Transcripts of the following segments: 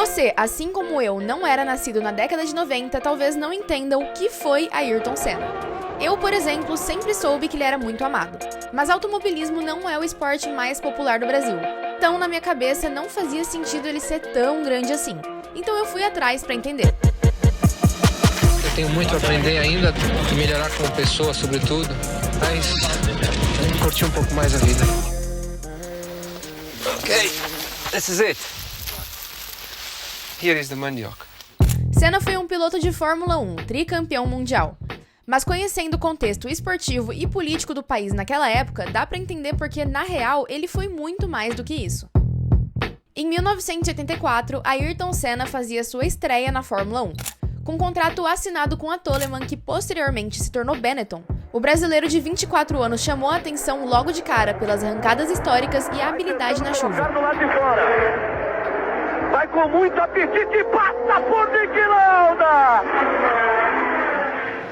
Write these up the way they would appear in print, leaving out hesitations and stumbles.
você, assim como eu, não era nascido na década de 90, talvez não entenda o que foi Ayrton Senna. Eu, por exemplo, sempre soube que ele era muito amado. Mas automobilismo não é o esporte mais popular do Brasil. Então, na minha cabeça, não fazia sentido ele ser tão grande assim. Então eu fui atrás para entender. Eu tenho muito a aprender ainda, e melhorar como pessoa, sobretudo. Mas eu vou curtir um pouco mais a vida. Ok, this is it. Here is the mandioca. Senna foi um piloto de Fórmula 1, tricampeão mundial. Mas conhecendo o contexto esportivo e político do país naquela época, dá pra entender porque, na real, ele foi muito mais do que isso. Em 1984, Ayrton Senna fazia sua estreia na Fórmula 1. Com um contrato assinado com a Toleman, que posteriormente se tornou Benetton, o brasileiro de 24 anos chamou a atenção logo de cara pelas arrancadas históricas e a habilidade na chuva. Vai com muito apetite e passa por Niki Lauda!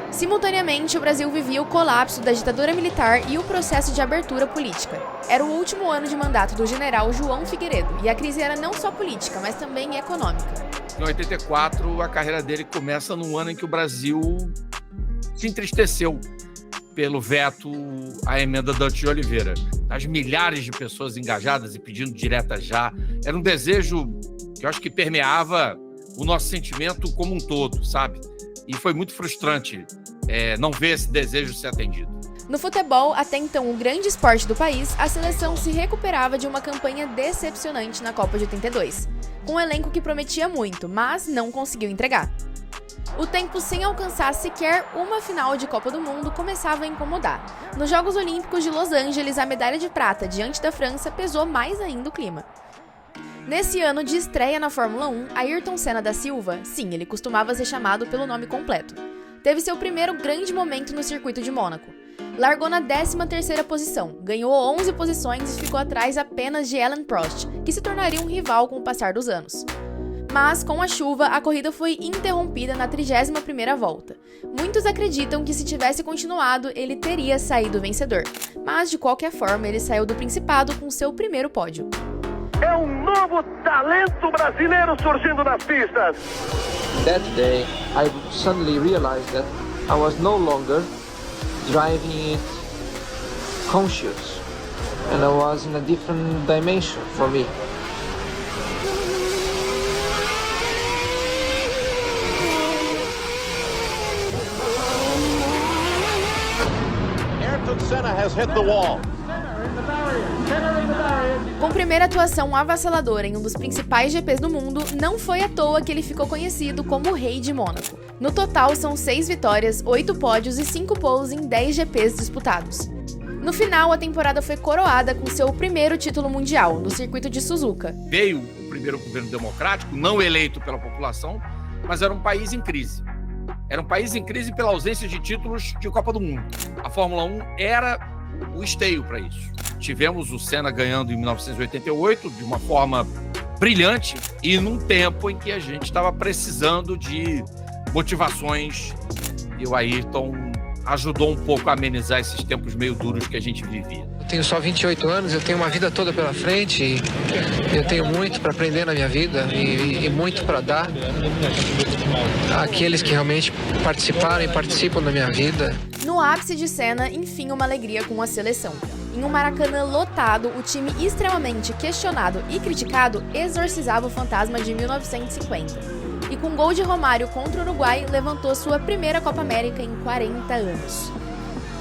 Simultaneamente, o Brasil vivia o colapso da ditadura militar e o processo de abertura política. Era o último ano de mandato do general João Figueiredo, e a crise era não só política, mas também econômica. Em 84, a carreira dele começa num ano em que o Brasil se entristeceu pelo veto à emenda Dante de Oliveira. As milhares de pessoas engajadas e pedindo direta já, era um desejo que eu acho que permeava o nosso sentimento como um todo, sabe? E foi muito frustrante não ver esse desejo ser atendido. No futebol, até então o grande esporte do país, a seleção se recuperava de uma campanha decepcionante na Copa de 82, com um elenco que prometia muito, mas não conseguiu entregar. O tempo sem alcançar sequer uma final de Copa do Mundo começava a incomodar. Nos Jogos Olímpicos de Los Angeles, a medalha de prata diante da França pesou mais ainda o clima. Nesse ano de estreia na Fórmula 1, Ayrton Senna da Silva, sim, ele costumava ser chamado pelo nome completo, teve seu primeiro grande momento no circuito de Mônaco. Largou na 13ª posição, ganhou 11 posições e ficou atrás apenas de Alain Prost, que se tornaria um rival com o passar dos anos. Mas, com a chuva, a corrida foi interrompida na 31ª volta. Muitos acreditam que se tivesse continuado, ele teria saído vencedor. Mas, de qualquer forma, ele saiu do Principado com seu primeiro pódio. É um novo talento brasileiro surgindo nas pistas. That day, I suddenly realized that I was no longer driving it conscious, and I was in a different dimension for me. Ayrton Senna has hit the wall. Com primeira atuação avassaladora em um dos principais GPs do mundo, não foi à toa que ele ficou conhecido como o Rei de Mônaco. No total, são 6 vitórias, 8 pódios e 5 poles em 10 GPs disputados. No final, a temporada foi coroada com seu primeiro título mundial, no circuito de Suzuka. Veio o primeiro governo democrático, não eleito pela população, mas era um país em crise. Era um país em crise pela ausência de títulos de Copa do Mundo. A Fórmula 1 era o esteio para isso. Tivemos o Senna ganhando em 1988 de uma forma brilhante e num tempo em que a gente estava precisando de motivações e o Ayrton ajudou um pouco a amenizar esses tempos meio duros que a gente vivia. Eu tenho só 28 anos, eu tenho uma vida toda pela frente e eu tenho muito para aprender na minha vida e muito para dar àqueles que realmente participaram e participam da minha vida. No ápice de Senna, enfim, uma alegria com a seleção. Em um Maracanã lotado, o time extremamente questionado e criticado exorcizava o fantasma de 1950. E com gol de Romário contra o Uruguai, levantou sua primeira Copa América em 40 anos.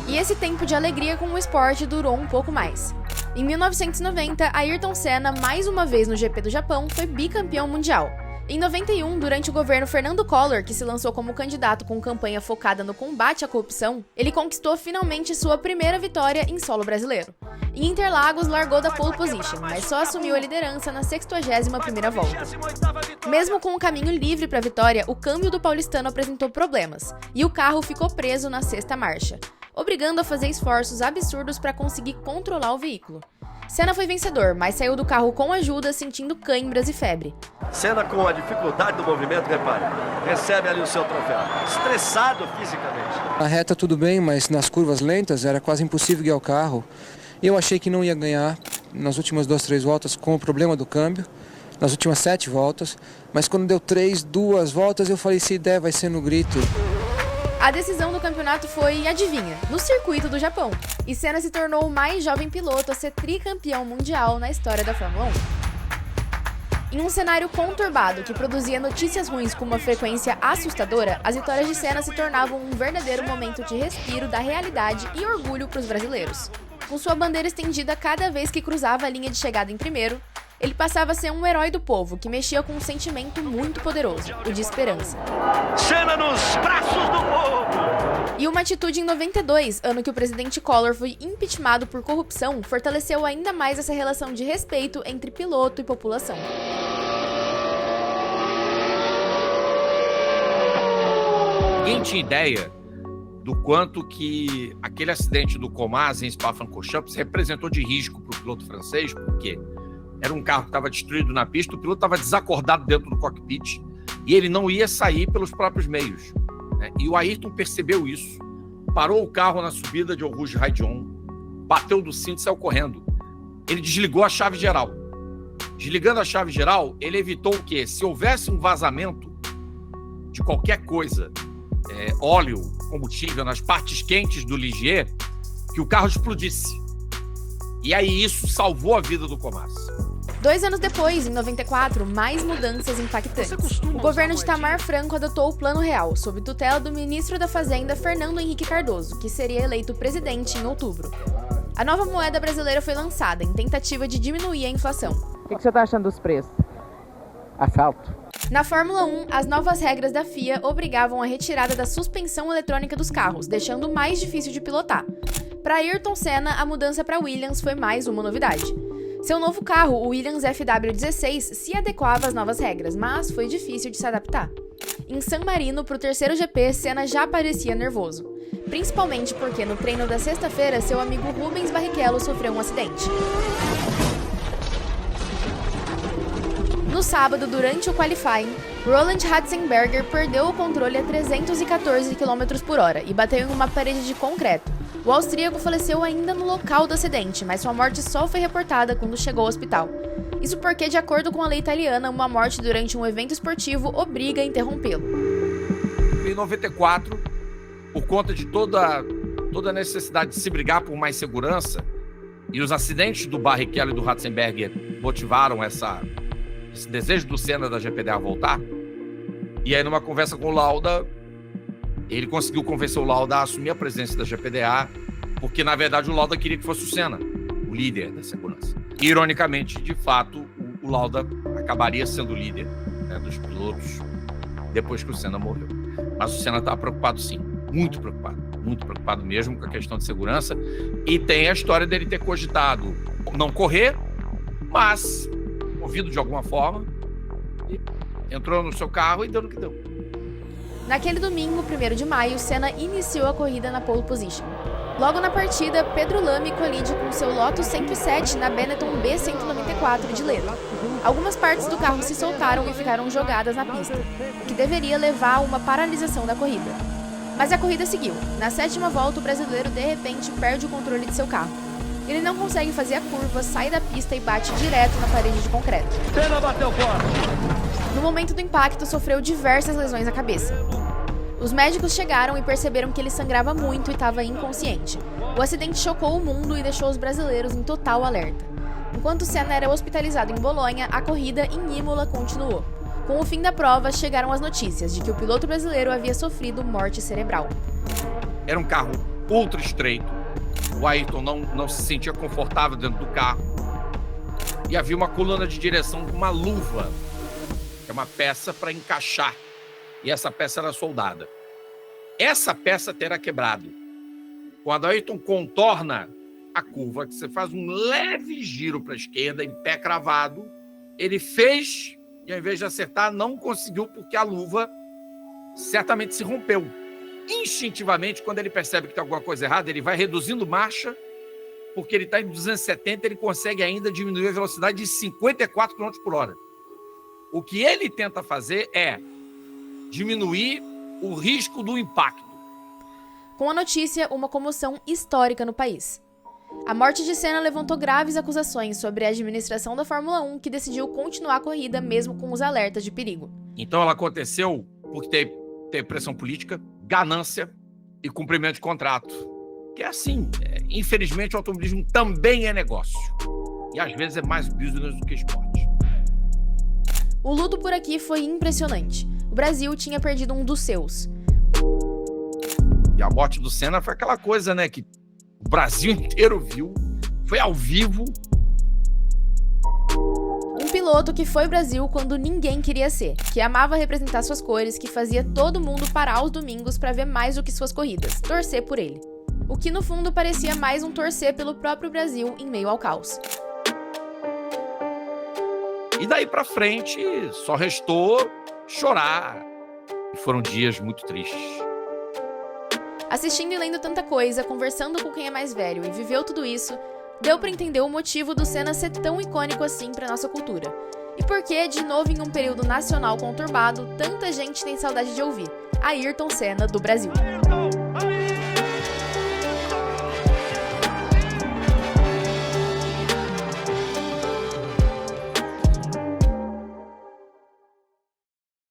E esse tempo de alegria com o esporte durou um pouco mais. Em 1990, Ayrton Senna, mais uma vez no GP do Japão, foi bicampeão mundial. Em 91, durante o governo Fernando Collor, que se lançou como candidato com campanha focada no combate à corrupção, ele conquistou finalmente sua primeira vitória em solo brasileiro. Em Interlagos, largou da pole position, mas só assumiu a liderança na 61ª volta. Mesmo com o caminho livre para a vitória, o câmbio do paulistano apresentou problemas, e o carro ficou preso na 6ª marcha, obrigando a fazer esforços absurdos para conseguir controlar o veículo. Senna foi vencedor, mas saiu do carro com ajuda, sentindo cãibras e febre. Senna, com a dificuldade do movimento, repare, recebe ali o seu troféu, estressado fisicamente. Na reta tudo bem, mas nas curvas lentas era quase impossível guiar o carro. Eu achei que não ia ganhar nas últimas 2, 3 voltas com o problema do câmbio. nas últimas 7 voltas, mas quando deu 2 voltas eu falei, se der vai ser no grito. A decisão do campeonato foi, adivinha, no circuito do Japão. E Senna se tornou o mais jovem piloto a ser tricampeão mundial na história da Fórmula 1. Em um cenário conturbado que produzia notícias ruins com uma frequência assustadora, as vitórias de Senna se tornavam um verdadeiro momento de respiro da realidade e orgulho para os brasileiros. Com sua bandeira estendida cada vez que cruzava a linha de chegada em primeiro, ele passava a ser um herói do povo que mexia com um sentimento muito poderoso, o de esperança. Senna nos braços do povo! E uma atitude em 92, ano que o presidente Collor foi impeachmentado por corrupção, fortaleceu ainda mais essa relação de respeito entre piloto e população. Ninguém tinha ideia do quanto que aquele acidente do Comas em Spa-Francorchamps representou de risco para o piloto francês, porque era um carro que estava destruído na pista, o piloto estava desacordado dentro do cockpit e ele não ia sair pelos próprios meios, né? E o Ayrton percebeu isso, parou o carro na subida de Eau Rouge-Raidillon, bateu do cinto e saiu correndo. Ele desligou a chave geral. Desligando a chave geral, ele evitou o quê? Se houvesse um vazamento de qualquer coisa, óleo, combustível, nas partes quentes do Ligier, que o carro explodisse. E aí isso salvou a vida do Comas. 2 anos depois, em 94, mais mudanças impactantes. O governo de Itamar Franco adotou o Plano Real, sob tutela do ministro da Fazenda, Fernando Henrique Cardoso, que seria eleito presidente em outubro. A nova moeda brasileira foi lançada, em tentativa de diminuir a inflação. O que você está achando dos preços? Asfalto. Na Fórmula 1, as novas regras da FIA obrigavam a retirada da suspensão eletrônica dos carros, deixando mais difícil de pilotar. Para Ayrton Senna, a mudança para Williams foi mais uma novidade. Seu novo carro, o Williams FW16, se adequava às novas regras, mas foi difícil de se adaptar. Em San Marino, para o terceiro GP, Senna já parecia nervoso, principalmente porque no treino da sexta-feira, seu amigo Rubens Barrichello sofreu um acidente. No sábado, durante o qualifying, Roland Ratzenberger perdeu o controle a 314 km por hora e bateu em uma parede de concreto. O austríaco faleceu ainda no local do acidente, mas sua morte só foi reportada quando chegou ao hospital. Isso porque, de acordo com a lei italiana, uma morte durante um evento esportivo obriga a interrompê-lo. Em 94, por conta de toda a necessidade de se brigar por mais segurança, e os acidentes do Barrichello e do Ratzenberger motivaram esse desejo do Senna da GPDA voltar. E aí, numa conversa com o Lauda, ele conseguiu convencer o Lauda a assumir a presidência da GPDA, porque, na verdade, o Lauda queria que fosse o Senna, o líder da segurança. E, ironicamente, de fato, o Lauda acabaria sendo o líder, né, dos pilotos depois que o Senna morreu. Mas o Senna estava preocupado, sim, muito preocupado mesmo com a questão de segurança. E tem a história dele ter cogitado não correr, mas, movido de alguma forma, entrou no seu carro e deu no que deu. Naquele domingo, 1º de maio, Senna iniciou a corrida na pole position. Logo na partida, Pedro Lamy colide com seu Lotus 107 na Benetton B194 de Ledo. Algumas partes do carro se soltaram e ficaram jogadas na pista, o que deveria levar a uma paralisação da corrida. Mas a corrida seguiu. Na 7ª volta, o brasileiro de repente perde o controle de seu carro. Ele não consegue fazer a curva, sai da pista e bate direto na parede de concreto. Senna bateu fora. No momento do impacto, sofreu diversas lesões na cabeça. Os médicos chegaram e perceberam que ele sangrava muito e estava inconsciente. O acidente chocou o mundo e deixou os brasileiros em total alerta. Enquanto Senna era hospitalizado em Bolonha, a corrida em Imola continuou. Com o fim da prova, chegaram as notícias de que o piloto brasileiro havia sofrido morte cerebral. Era um carro ultra estreito. O Ayrton não se sentia confortável dentro do carro. E havia uma coluna de direção com uma luva, que é uma peça para encaixar. E essa peça era soldada. Essa peça terá quebrado. Quando Ayrton contorna a curva, que você faz um leve giro para a esquerda, em pé cravado, ele fez, e ao invés de acertar, não conseguiu, porque a luva certamente se rompeu. Instintivamente, quando ele percebe que tem alguma coisa errada, ele vai reduzindo marcha, porque ele está em 270, ele consegue ainda diminuir a velocidade de 54 km por hora. O que ele tenta fazer é diminuir o risco do impacto. Com a notícia, uma comoção histórica no país. A morte de Senna levantou graves acusações sobre a administração da Fórmula 1, que decidiu continuar a corrida mesmo com os alertas de perigo. Então ela aconteceu porque teve pressão política, ganância e cumprimento de contrato. Que é assim, infelizmente o automobilismo também é negócio. E às vezes é mais business do que esporte. O luto por aqui foi impressionante. O Brasil tinha perdido um dos seus. E a morte do Senna foi aquela coisa, né, que o Brasil inteiro viu, foi ao vivo. Um piloto que foi Brasil quando ninguém queria ser, que amava representar suas cores, que fazia todo mundo parar aos domingos para ver mais do que suas corridas, torcer por ele. O que no fundo parecia mais um torcer pelo próprio Brasil em meio ao caos. E daí pra frente só restou chorar. E foram dias muito tristes. Assistindo e lendo tanta coisa, conversando com quem é mais velho e viveu tudo isso, deu pra entender o motivo do Senna ser tão icônico assim pra nossa cultura. E por que, de novo em um período nacional conturbado, tanta gente tem saudade de ouvir Ayrton Senna do Brasil.